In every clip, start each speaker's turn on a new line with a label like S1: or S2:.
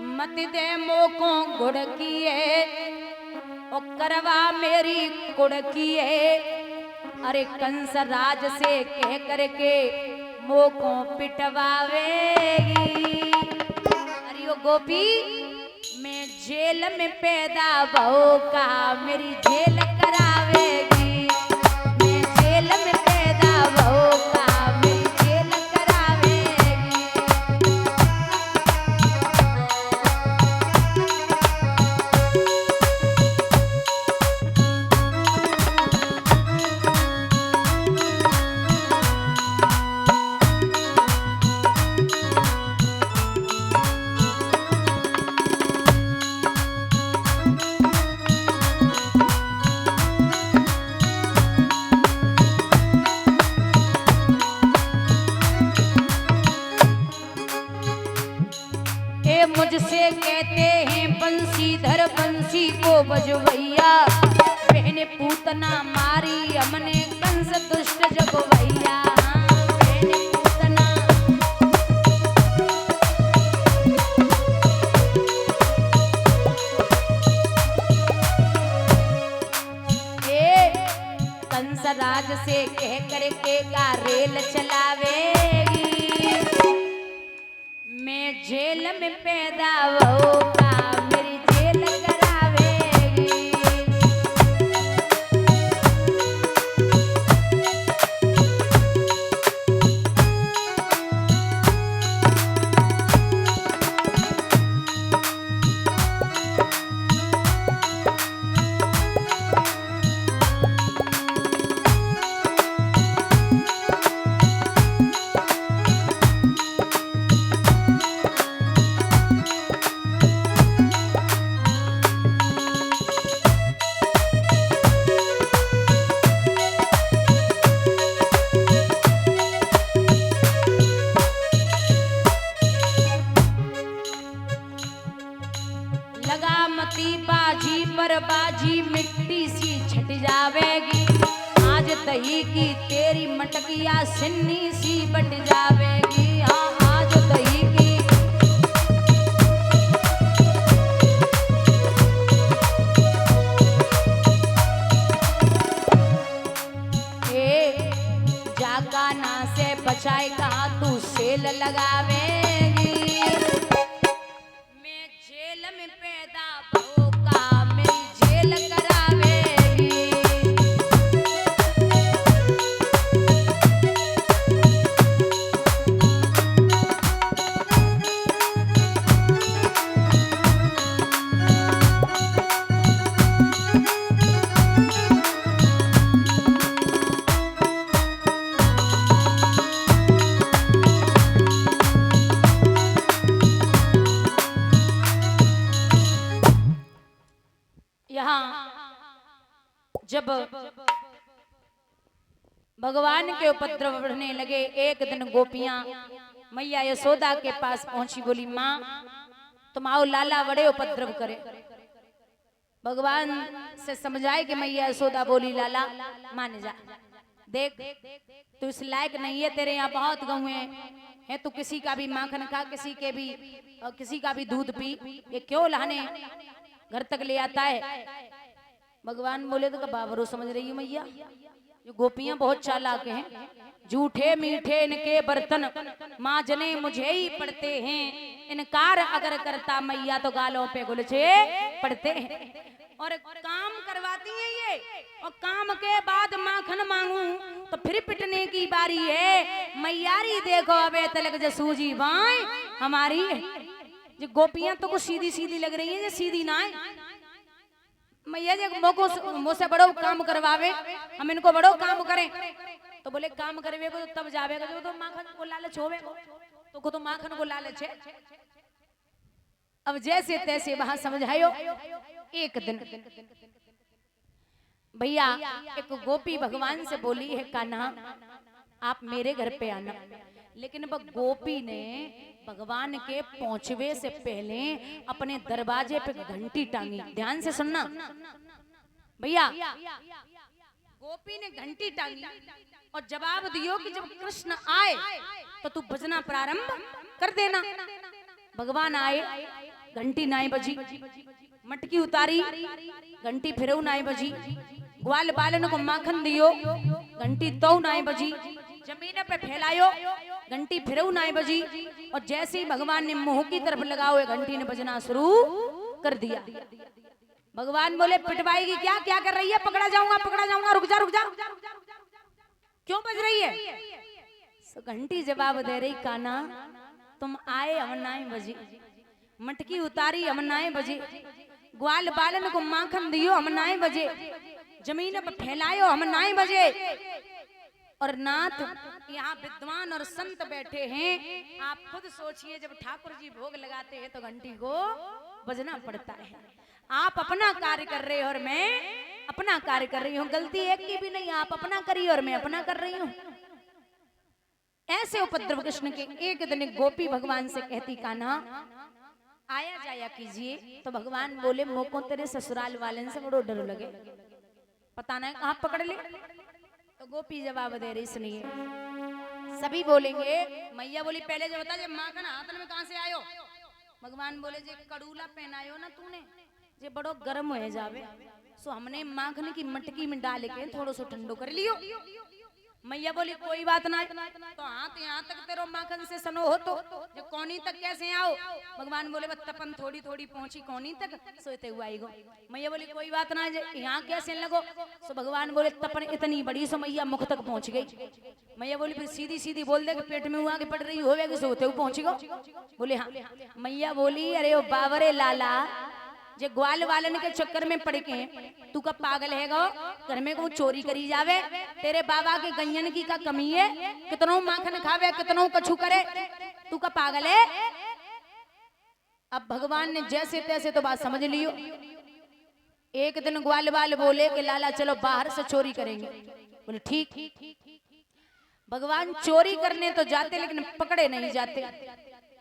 S1: मत दे मोकों गुड़किए ओ करवा मेरी कुड़किए। अरे कंस राज से कह करके मोकों पिटवावेगी। अरे ओ गोपी मैं जेल में पैदा बहु का मेरी जेल करावेगी। मैं जेल में पैदा बहु का मेरी जेल करावेगी। मुझसे कहते हैं बंसीधर बंसी को बजवैया। बहन पूतना मारी हमने कंस दुष्ट जगवैया। बहन पूतना कंस राज से कह करके का रेल चलावेगी। मैं जेल में पैदा होगा मेरी जेल करावेगी। बाजी पर बाजी मिट्टी सी छट जावेगी। आज दही की तेरी मटकिया सिन्नी सी बट जावेगी। हाँ आज दही की जाका ना से बचाए कहा तू सेल लगावेगी। मैं जेल में पैदा जब भगवान के उपद्रव बढ़ने लगे। एक दिन गोपियां मैया यशोदा के पास पहुंची। बोली माँ तुम आओ लाला बड़े उपद्रव करे। भगवान से समझाए कि मैया यशोदा बोली लाला मान जा, देख तू इस लायक नहीं है, तेरे यहाँ बहुत गऊ हैं, तू किसी का भी माखन खा, किसी का भी दूध पी, ये क्यों लाने घर तक ले आता है। भगवान बोले तो बाबरो समझ रही है मैया, ये गोपियां बहुत चालाक हैं, झूठे मीठे इनके बर्तन माँ जने मुझे ही पड़ते हैं। इनकार अगर करता मैया तो गालों पे गुलछे पड़ते हैं। और काम करवाती हैं ये, और काम के बाद माखन मांगू तो फिर पिटने की बारी है। मैयारी देखो अबे तलक जो सूजी बाई हमारी। जो गोपियां तो कुछ सीधी सीधी लग रही है, जो सीधी ना है। मैया जी मुझसे बड़ो काम करवावे, हम इनको बड़ो काम करें। तो बोले काम करवे को तो तब जावेगा जो तो माखन को लालच होवे तो तो माखन को लालच है। अब जैसे तैसे वहां समझायो। एक दिन भैया एक गोपी भगवान से बोली है कान्हा आप मेरे घर पे आना। लेकिन वह गोपी ने भगवान के पहुंचवे से पहले अपने दरवाजे पे घंटी टांगी। ध्यान से सुनना भैया, गोपी ने घंटी टांगी और जवाब दियो कि जब कृष्ण आए तो तू बजना प्रारंभ कर देना। भगवान आए, घंटी नाई बजी, मटकी उतारी, घंटी फिर नाई बजी, ग्वाल बालन को माखन दियो, घंटी तो नाई बजी, जमीन पे फैलायो, घंटी फिर नाई बजी, और जैसे ही भगवान ने मुंह की तरफ लगाओ घंटी ने बजना शुरू कर दिया। भगवान बोले पिटवाएगी क्या, क्या कर रही है, पकड़ा जाऊंगा, रुक जा, क्यों बज रही है? तो घंटी जवाब दे रही, काना तुम आए हम नाई बजी, मटकी उतारी हम नाई बजे, ग्वाल बालन को माखन दियो हम नाई बजे, जमीन पर फैलायो हम नाई बजे। और नाथ यहाँ विद्वान और संत बैठे हैं, आप खुद सोचिए जब ठाकुर जी भोग लगाते हैं तो घंटी को बजना पड़ता है। आप अपना कार्य कर रहे हो और मैं अपना कार्य कर रही हूँ, गलती एक की भी नहीं, आप अपना करिए और मैं अपना कर रही हूँ। ऐसे उपद्रव कृष्ण के एक दिन गोपी भगवान से कहती, कान्हा आया जाया कीजिए। तो भगवान बोले, मोको तेरे ससुराल वाले से बड़ो डर लगे, पता नहीं कहाँ पकड़ ले। तो गोपी जवाब दे रही, सुनिए, सभी बोलेंगे। मैया बोली, पहले जो बता, माखन हाथ में कहाँ से आयो? भगवान बोले, जे कड़ूला पहनायो ना तूने, जे बड़ो गर्म हो जावे, सो हमने माखन की मटकी में डाल के थोड़ो सो ठंडो कर लियो। मैया बोली, कोई बात ना, तो हाथ यहाँ तक तेरो माखन से सनो हो तो जो कोनी तक कैसे आओ? भगवान बोले, तपन थोड़ी थोड़ी पहुंची कोनी तक, सोते हुआ आएगो। मैया बोली, कोई बात ना, यहाँ कैसे लगो? सो भगवान बोले, तपन इतनी बड़ी, सो मैया मुख तक पहुंच गई। मैया बोली, फिर सीधी सीधी बोल दे कि पेट में हुआ कि पड़ रही होवेगी, सोते हुए पहुंच गो। बोले हाँ। मैया बोली, अरे ओ बावरे लाला, जे ग्वाल वालन के चक्कर में पड़ के तू का पागल है गो, घर में को चोरी करी जावे, तेरे बाबा के गैयन की का कमी है, कितनों माखन खावे, कितनों कछु करे, तू का पागल है? अब भगवान ने जैसे तैसे तो बात समझ लियो। एक दिन ग्वाल वाल बोले कि लाला चलो बाहर से चोरी करेंगे। बोले ठीक। भगवान चोरी करने तो जाते लेकिन पकड़े नहीं जाते।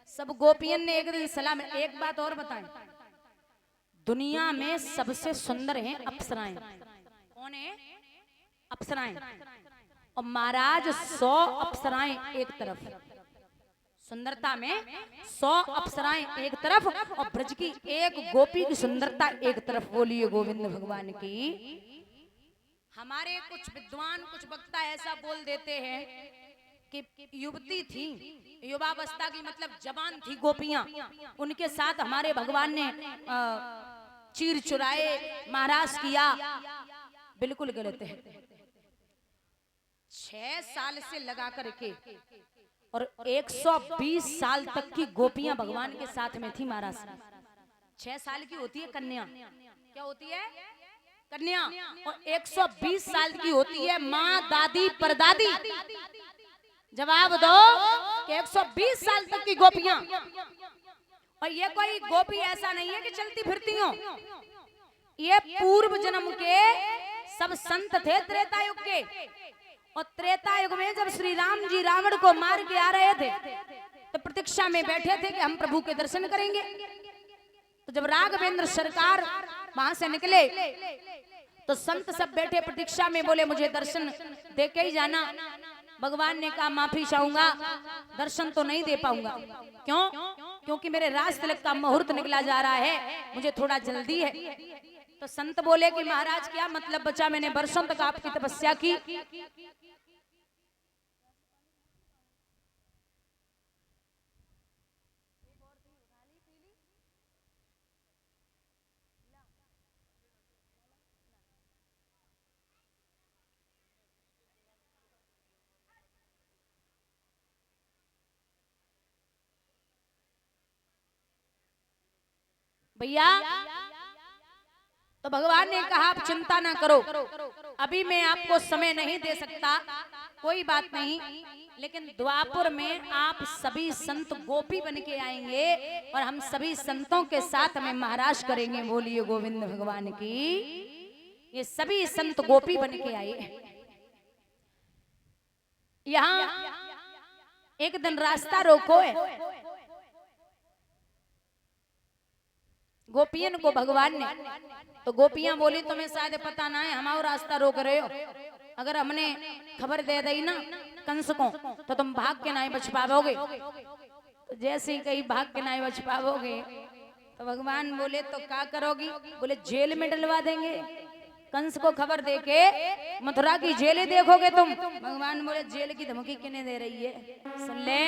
S1: सब गोपियन ने एक दिन सलाह में, एक बात और बताएं, दुनिया में सबसे सुंदर हैं अप्सराएं। कौन है? अप्सराएं। और महाराज 100 अप्सराएं एक तरफ, सुंदरता में 100 अप्सराएं एक तरफ, और ब्रज की एक गोपी की सुंदरता एक तरफ। बोलिए गोविंद भगवान की। हमारे कुछ विद्वान, कुछ वक्ता ऐसा बोल देते हैं कि युवती थी, युवावस्था की मतलब जवान थी गोपियां, उनके साथ हमारे भगवान ने चीर चुराए, महाराज किया। बिल्कुल गलत है। 6 साल से लगा करके और 120 साल तक की गोपियां भगवान के साथ में थी महाराज। 6 साल की होती है कन्या, क्या होती है? कन्या। और 120 साल की होती है माँ, दादी, परदादी। जवाब दो कि 120 साल तक की गोपियां। और ये कोई गोपी ऐसा नहीं है कि चलती फिरती हो, ये पूर्व जन्म के सब संत थे त्रेता युग के। और त्रेता युग में जब श्री राम जी रावण को मार के आ रहे थे तो प्रतीक्षा में बैठे थे कि हम प्रभु के दर्शन करेंगे। तो जब राघवेंद्र सरकार वहां से निकले तो संत सब बैठे प्रतीक्षा में, बोले मुझे दर्शन दे के ही जाना। भगवान ने कहा माफी चाहूंगा, दर्शन तो नहीं दे पाऊंगा। क्यों? क्योंकि मेरे राज तिलक का मुहूर्त निकला जा रहा है, मुझे थोड़ा जल्दी है। तो संत बोले कि महाराज क्या मतलब बचा, मैंने वर्षों तक आपकी तपस्या की। भैया तो भगवान ने कहा आप चिंता ना करो, अभी मैं आपको समय नहीं दे सकता, कोई बात नहीं, लेकिन द्वापर में आप सभी संत गोपी बन के आएंगे और हम सभी संतों के साथ में महाराज करेंगे। बोलिए गोविंद भगवान की। ये सभी संत गोपी बन के आए। यहाँ एक दिन रास्ता रोको है गोपियन को भगवान ने। तो गोपियां बोली तुम्हें शायद पता ना है, हमारा रास्ता रोक रहे हो, अगर हमने खबर दे दी ना कंस को तो तुम भाग के नहीं बच पाओगे। तो जैसे ही कहीं भाग के नहीं बच पाओगे तो भगवान बोले तो क्या करोगी? बोले जेल में डलवा देंगे। कंस को खबर देके मथुरा की जेल देखोगे तुम। भगवान बोले जेल की धमकी किने दे रही है? सुन ले,